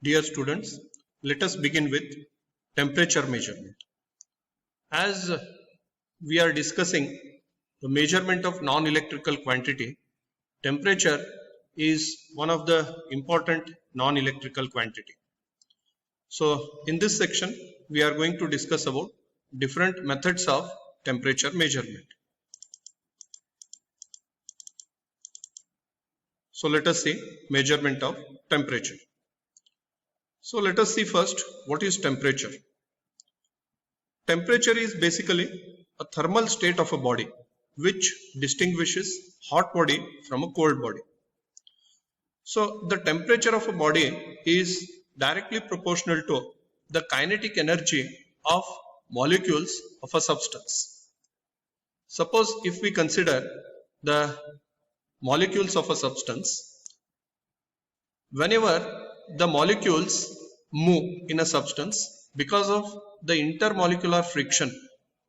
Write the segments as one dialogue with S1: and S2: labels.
S1: Dear students, let us begin with temperature measurement. As we are discussing the measurement of non-electrical quantity, temperature is one of the important non-electrical quantity. So in this section, we are going to discuss about different methods of temperature measurement. So let us see measurement of temperature. So let us see first what is temperature. Temperature is basically a thermal state of a body which distinguishes hot body from a cold body. So the temperature of a body is directly proportional to the kinetic energy of molecules of a substance. Suppose if we consider the molecules of a substance, whenever the molecules move in a substance, because of the intermolecular friction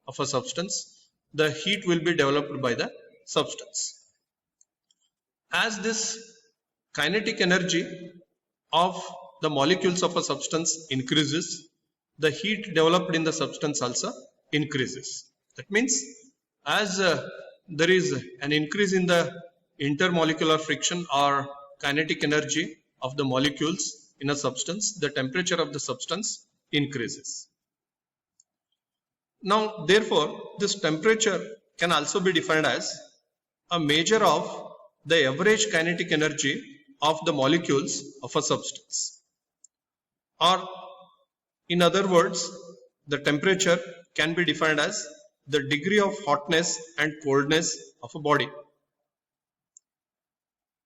S1: of a substance, the heat will be developed by the substance. As this kinetic energy of the molecules of a substance increases, the heat developed in the substance also increases. That means as there is an increase in the intermolecular friction or kinetic energy of the molecules in a substance, the temperature of the substance increases. Now, therefore, this temperature can also be defined as a measure of the average kinetic energy of the molecules of a substance. Or, in other words, the temperature can be defined as the degree of hotness and coldness of a body.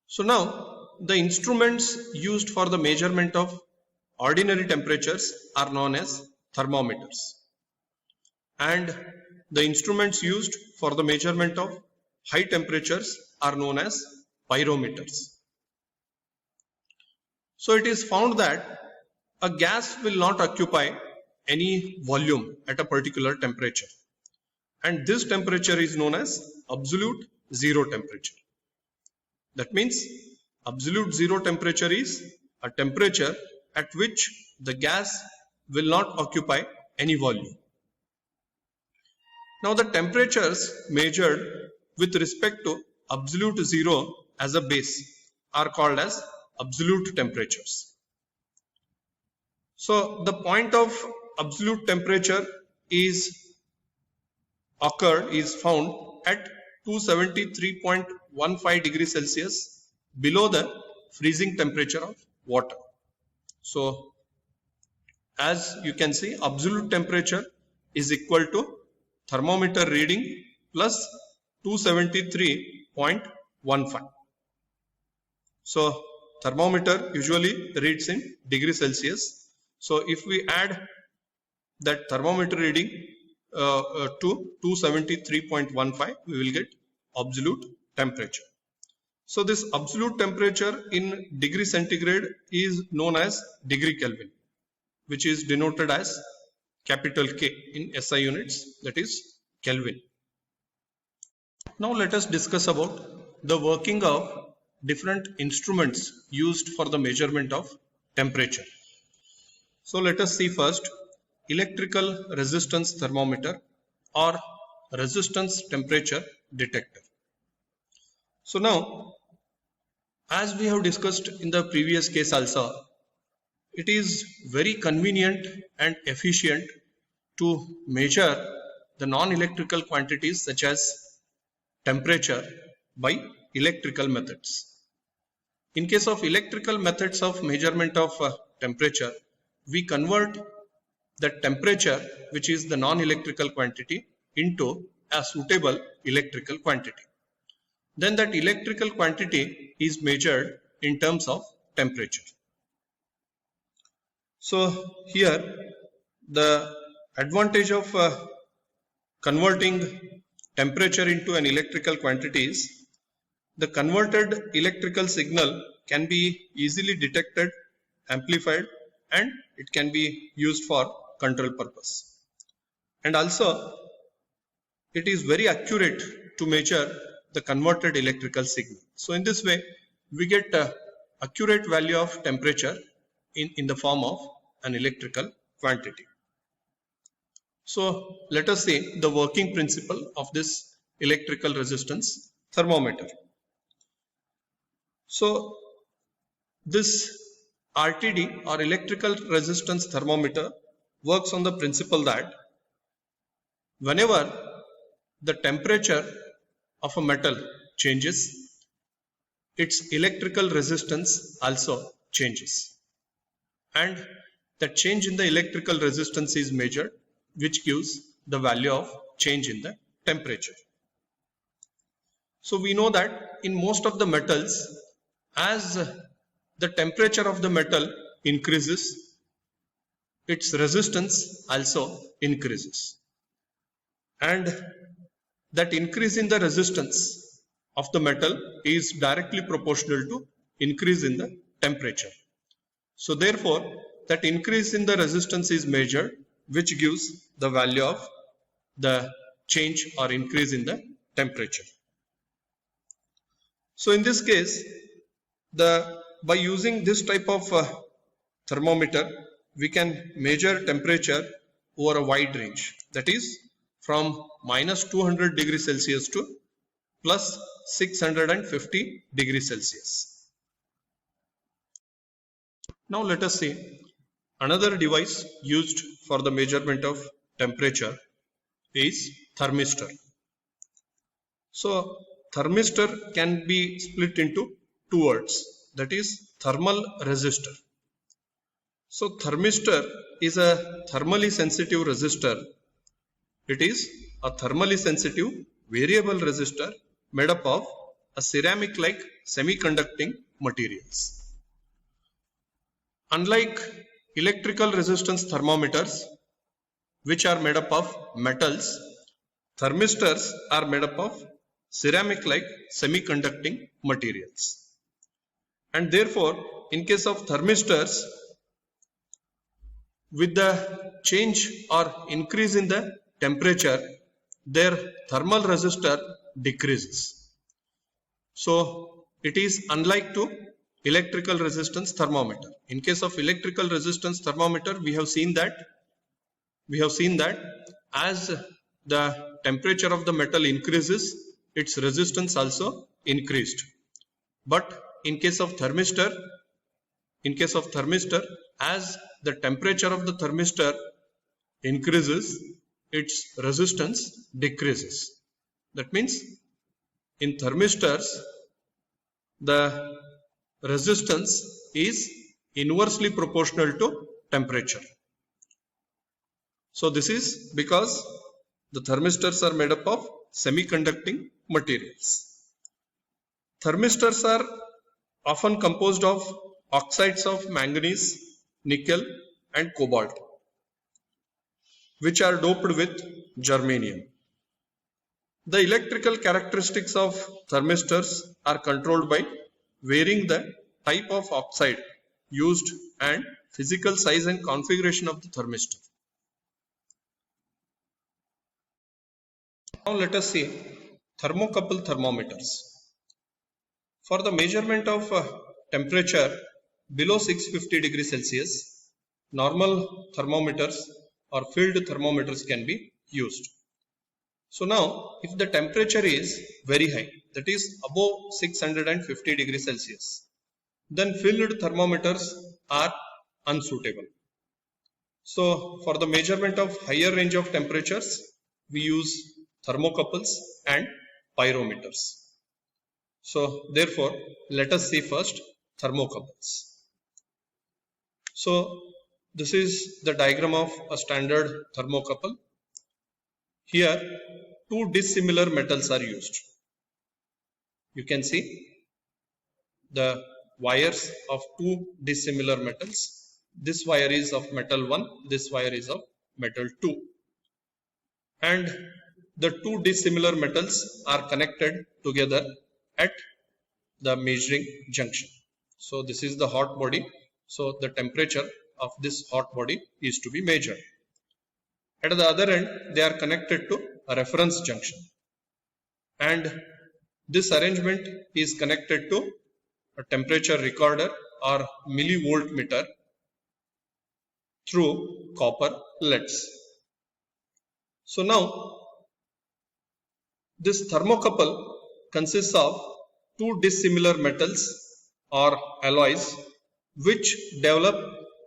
S1: So now, the instruments used for the measurement of ordinary temperatures are known as thermometers, and the instruments used for the measurement of high temperatures are known as pyrometers. So it is found that a gas will not occupy any volume at a particular temperature, and this temperature is known as absolute zero temperature. That means absolute zero temperature is a temperature at which the gas will not occupy any volume. Now the temperatures measured with respect to absolute zero as a base are called as absolute temperatures. So the point of absolute temperature is found at 273.15 degrees Celsius below the freezing temperature of water. So as you can see, absolute temperature is equal to thermometer reading plus 273.15. So thermometer usually reads in degree Celsius. So if we add that thermometer reading to 273.15, we will get absolute temperature. So this absolute temperature in degree centigrade is known as degree Kelvin, which is denoted as capital K in SI units, that is Kelvin. Now let us discuss about the working of different instruments used for the measurement of temperature. So let us see first electrical resistance thermometer or resistance temperature detector. So now, as we have discussed in the previous case also, it is very convenient and efficient to measure the non-electrical quantities such as temperature by electrical methods. In case of electrical methods of measurement of temperature, we convert the temperature, which is the non-electrical quantity, into a suitable electrical quantity. Then that electrical quantity is measured in terms of temperature. So here the advantage of converting temperature into an electrical quantity is the converted electrical signal can be easily detected, amplified, and it can be used for control purpose. And also it is very accurate to measure the converted electrical signal. So in this way we get accurate value of temperature in the form of an electrical quantity. So let us see the working principle of this electrical resistance thermometer. So this RTD or electrical resistance thermometer works on the principle that whenever the temperature of a metal changes, its electrical resistance also changes, and the change in the electrical resistance is measured, which gives the value of change in the temperature. So we know that in most of the metals, as the temperature of the metal increases, its resistance also increases, and that increase in the resistance of the metal is directly proportional to increase in the temperature. So therefore, that increase in the resistance is measured, which gives the value of the change or increase in the temperature. So in this case, by using this type of thermometer, we can measure temperature over a wide range, that is from minus 200 degrees Celsius to plus 650 degrees Celsius. Now let us see another device used for the measurement of temperature is thermistor. So thermistor can be split into two words, that is thermal resistor. So thermistor is a thermally sensitive resistor. It is a thermally sensitive variable resistor made up of a ceramic-like semiconducting materials. Unlike electrical resistance thermometers, which are made up of metals, thermistors are made up of ceramic-like semiconducting materials. And therefore, in case of thermistors, with the change or increase in the temperature, their thermal resistor decreases. So it is unlike to electrical resistance thermometer. In case of electrical resistance thermometer, we have seen that as the temperature of the metal increases, its resistance also increased. But in case of thermistor, as the temperature of the thermistor increases, its resistance decreases. That means in thermistors, the resistance is inversely proportional to temperature. So this is because the thermistors are made up of semiconducting materials. Thermistors are often composed of oxides of manganese, nickel and cobalt, which are doped with germanium. The electrical characteristics of thermistors are controlled by varying the type of oxide used and physical size and configuration of the thermistor. Now let us see thermocouple thermometers. For the measurement of temperature below 650 degrees Celsius, normal thermometers or field thermometers can be used. So now, if the temperature is very high, that is above 650 degrees Celsius, then field thermometers are unsuitable. So for the measurement of higher range of temperatures, we use thermocouples and pyrometers. So therefore, let us see first thermocouples. So this is the diagram of a standard thermocouple. Here, two dissimilar metals are used. You can see the wires of two dissimilar metals. This wire is of metal 1, this wire is of metal 2. And the two dissimilar metals are connected together at the measuring junction. So this is the hot body. So the temperature of this hot body is to be measured. At the other end, they are connected to a reference junction. And this arrangement is connected to a temperature recorder or millivoltmeter through copper LEDs. So now this thermocouple consists of two dissimilar metals or alloys which develop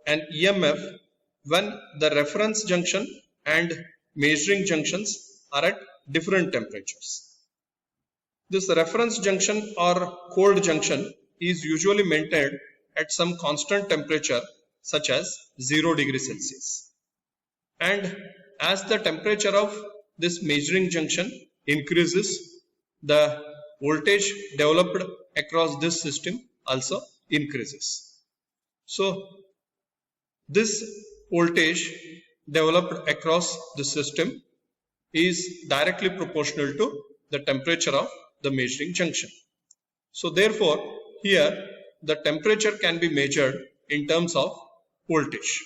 S1: an EMF when the reference junction and measuring junctions are at different temperatures. This reference junction or cold junction is usually maintained at some constant temperature such as 0 degrees Celsius. And as the temperature of this measuring junction increases, the voltage developed across this system also increases. So this voltage developed across the system is directly proportional to the temperature of the measuring junction. So therefore here the temperature can be measured in terms of voltage.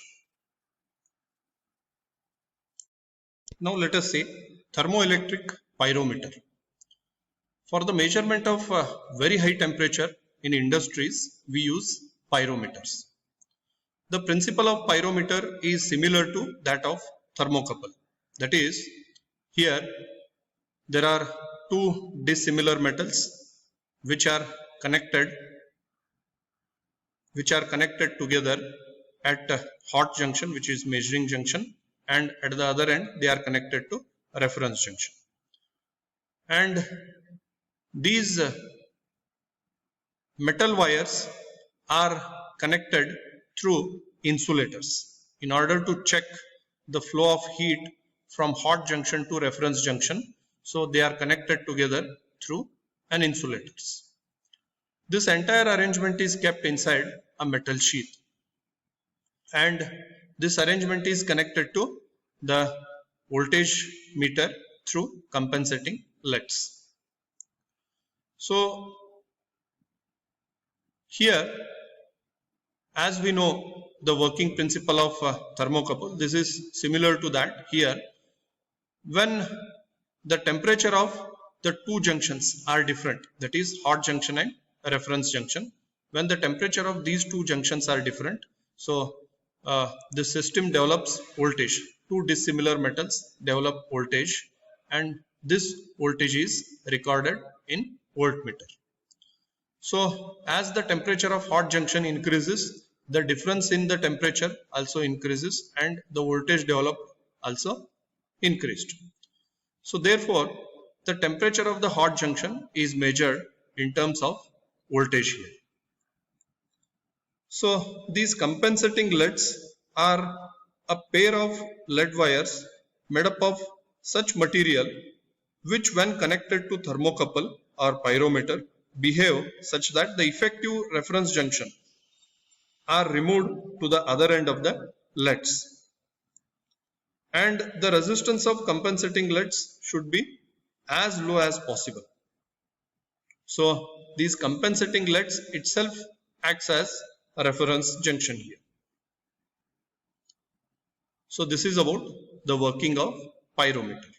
S1: Now let us say thermoelectric pyrometer. For the measurement of very high temperature in industries, we use pyrometers. The principle of pyrometer is similar to that of thermocouple. That is, here there are two dissimilar metals which are connected together at a hot junction, which is measuring junction, and at the other end they are connected to a reference junction. And these metal wires are connected through insulators in order to check the flow of heat from hot junction to reference junction. So they are connected together through an insulators. This entire arrangement is kept inside a metal sheath, and this arrangement is connected to the voltage meter through compensating LEDs. So here, as we know the working principle of thermocouple, this is similar to that. Here, when the temperature of the two junctions are different, that is hot junction and reference junction, when the temperature of these two junctions are different, so the system develops voltage. Two dissimilar metals develop voltage, and this voltage is recorded in voltmeter. So as the temperature of hot junction increases, the difference in the temperature also increases and the voltage developed also increased. So therefore the temperature of the hot junction is measured in terms of voltage here. So these compensating LEDs are a pair of LED wires made up of such material which when connected to thermocouple or pyrometer behave such that the effective reference junction are removed to the other end of the LEDs, and the resistance of compensating LEDs should be as low as possible. So these compensating LEDs itself acts as a reference junction here. So this is about the working of pyrometer.